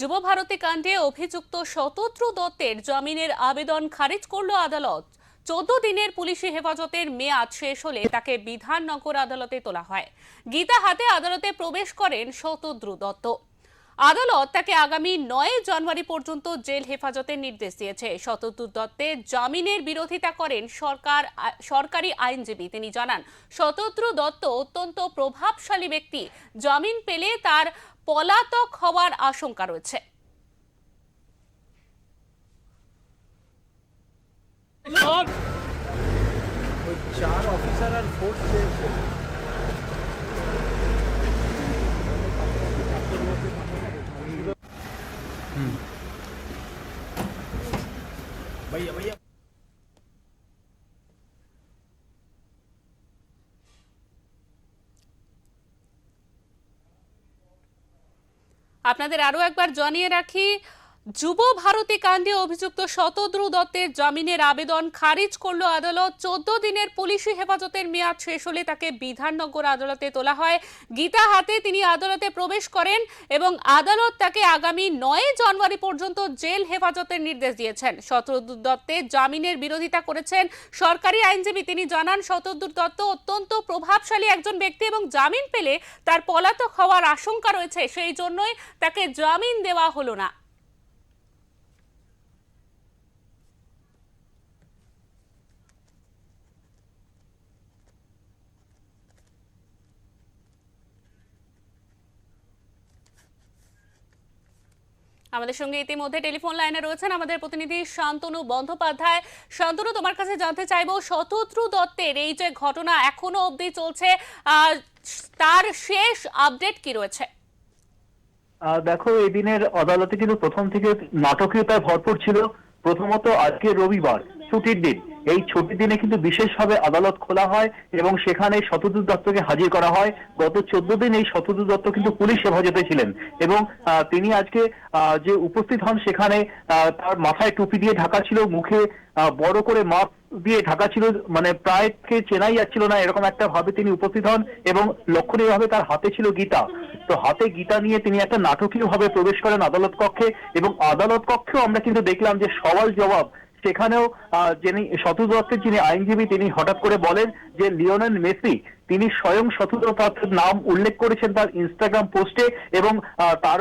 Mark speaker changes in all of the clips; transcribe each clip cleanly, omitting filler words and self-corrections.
Speaker 1: যুব ভারতী কাণ্ডে অভিযুক্ত শতদ্রু দত্তের জামিনের আবেদন খারিজ করল আদালত। 14 দিনের পুলিশি হেফাজতের মেয়াদ শেষ হলে তাকে বিধাননগর আদালতে তোলা হয়। গীতা হাতে আদালতে প্রবেশ করেন শতদ্রু দত্ত। আদালত তাকে আগামী 9 জানুয়ারি পর্যন্ত জেল হেফাজতের নির্দেশ দিয়েছে। শতদ্রু দত্তের জামিনের বিরোধিতা করেন সরকারি আইনজীবী। তিনি জানান, শতদ্রু দত্ত অত্যন্ত প্রভাবশালী ব্যক্তি, জামিন পেলে তার পলাতক হওয়ার আশঙ্কা রয়েছে।
Speaker 2: चार ऑफिसर और फोर्स भैया भैया
Speaker 1: আপনাদের আরো একবার জানিয়ে রাখি, যুব ভারতী কাণ্ডে অভিযুক্ত শতদ্রু দত্তের জামিনের আবেদন খারিজ করল আদালত। 14 দিনের পুলিশি হেফাজতের মেয়াদ শেষ হলে তাকে বিধাননগর আদালতে তোলা হয়। গীতা হাতে তিনি আদালতে প্রবেশ করেন এবং আদালত তাকে আগামী 9 জানুয়ারি পর্যন্ত জেল হেফাজতের নির্দেশ দিয়েছেন। শতদ্রু দত্তের জামিনের বিরোধিতা করেছেন সরকারি আইনজীবী। তিনি জানান, শতদ্রু দত্ত অত্যন্ত প্রভাবশালী একজন ব্যক্তি এবং জামিন পেলে তার পলাতক হওয়ার আশঙ্কা রয়েছে, সেই জন্যই তাকে জামিন দেওয়া হলো না। আমাদের সঙ্গে ইতিমধ্যে টেলিফোন লাইনে রয়েছেন আমাদের প্রতিনিধি শান্তনু বন্দ্যোপাধ্যায়। শান্তনু, তোমার কাছে জানতে চাইবো, শতদ্রু দত্তের এই যে ঘটনা এখনো অবধি চলছে, তার শেষ আপডেট কি রয়েছে?
Speaker 3: দেখো, এই দিনের আদালতে কিন্তু প্রথম থেকে নাটকীয়তায় ভরপুর ছিল। প্রথমত আজকে রবিবার, ছুটির দিন। এই ছুটির দিনে কিন্তু বিশেষভাবে আদালত খোলা হয় এবং সেখানে শতদ্রু দত্তকে হাজির করা হয়। গত 14 দিন এই শতদ্রু দত্ত কিন্তু পুলিশ হেফাজতে ছিলেন এবং তিনি আজকে যে উপস্থিত হন সেখানে তার মাথায় টুপি দিয়ে ঢাকা ছিল, মুখে বড় করে মাস্ক দিয়ে ঢাকা ছিল, মানে প্রায় চেনাই যাচ্ছিল না এরকম একটা ভাবে তিনি উপস্থিত হন এবং লক্ষণীয় ভাবে তার হাতে ছিল গীতা। তো হাতে গীতা নিয়ে তিনি একটা নাটকীয় ভাবে প্রবেশ করেন আদালত কক্ষে এবং আদালত কক্ষেও আমরা কিন্তু দেখলাম যে সওয়াল জবাব সেখানেও যিনি শতদ্রু দত্তের যিনি আইনজীবী তিনি হঠাৎ করে বলেন যে লিওনেল মেসি, তিনি স্বয়ং শতদ্রু দত্তের নাম উল্লেখ করেছেন তার ইনস্টাগ্রাম পোস্টে এবং তার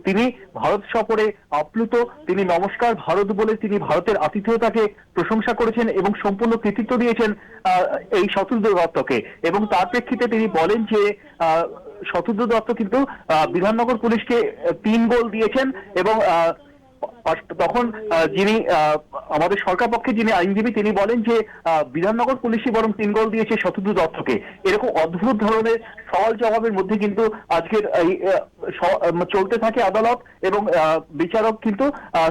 Speaker 3: তিনি ভারত সফরে আপ্লুত। তিনি নমস্কার ভারত বলে তিনি ভারতের আতিথেয়তাকে প্রশংসা করেছেন এবং সম্পূর্ণ কৃতিত্ব দিয়েছেন এই শতদ্রু দত্তকে। এবং তার প্রেক্ষিতে তিনি বলেন যে শতদ্রু দত্ত কিন্তু বিধাননগর পুলিশকে 3 গোল দিয়েছেন এবং তখন যিনি আমাদের সরকার পক্ষে যিনি আইনজীবী তিনি বলেন যে বিধাননগর পুলিশই বরং 3 গোল দিয়েছে শতদ্রু দত্তকে। এরকম অদ্ভুত ধরনের সওয়াল জবাবের মধ্যে কিন্তু আজকের চলতে থাকে আদালত এবং বিচারক কিন্তু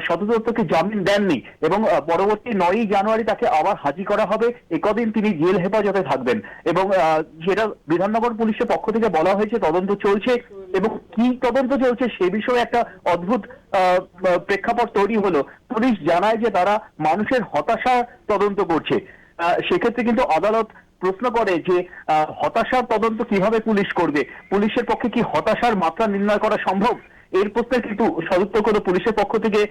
Speaker 3: শতদ্রু দত্তকে জামিন দেননি এবং পরবর্তী 9 জানুয়ারি তাকে আবার হাজির করা হবে। একদিন তিনি জেল হেফাজতে থাকবেন এবং যেটা বিধাননগর পুলিশের পক্ষ থেকে বলা হয়েছে তদন্ত চলছে এবং কি তদন্ত চলছে সে বিষয়ে একটা অদ্ভুত প্রেক্ষাপট তৈরি হলো। পুলিশ জানায় যে তারা মানুষের হতাশা তদন্ত করছে। সেক্ষেত্রে কিন্তু আদালত প্রশ্ন করে যে হতাশার তদন্ত কিভাবে পুলিশ করবে, পুলিশের পক্ষে কি হতাশার মাত্রা নির্ণয় করা সম্ভব? এর প্রশ্নের কিন্তু সদুত্তর কোনো পুলিশের পক্ষ থেকে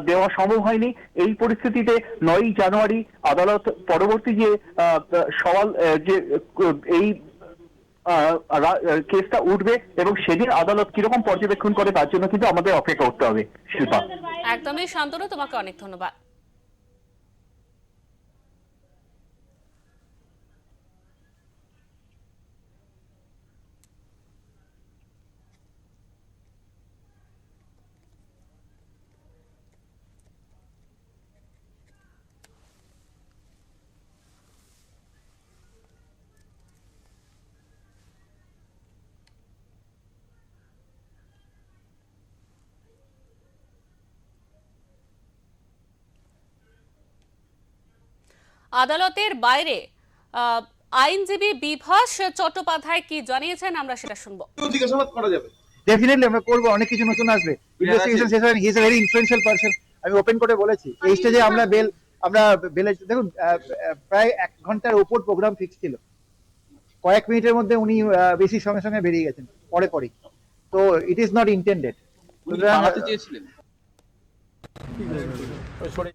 Speaker 3: দেওয়া সম্ভব হয়নি। এই পরিস্থিতিতে 9 জানুয়ারি আদালত পরবর্তী যে সওয়াল যে এই কেসটা উঠবে এবং সেদিন আদালত কিরকম পর্যবেক্ষণ করে তার জন্য কিন্তু আমাদের অপেক্ষা করতে হবে। শিল্পা,
Speaker 1: একদমই শান্তনু, তোমাকে অনেক ধন্যবাদ। আদালতের বাইরে আইনজীবী বিভাস চট্টোপাধ্যায় কি জানিয়েছেন আমরা সেটা শুনবো।
Speaker 2: জিজ্ঞাসাবাদ করা যাবে,
Speaker 4: ডেফিনেটলি আমরা করবো, অনেক কিছু নতুন আসবে, ইনভেস্টিগেশন শেষ হয়নি। He is a very influential person. আমি ওপেন করে বলেছি এই স্টেজে আমরা বেলে দেখুন প্রায় 1 ঘন্টার উপর প্রোগ্রাম ফিক্স ছিল, কয়েক মিনিটের মধ্যে উনি বেশি সঙ্গে সঙ্গে বেরিয়ে গেছেন পরে। তো ইট ইজ নট ইন্টেন্ডেড।
Speaker 5: উনি কি পালাতে চেয়েছিলেন?
Speaker 2: ওই সরে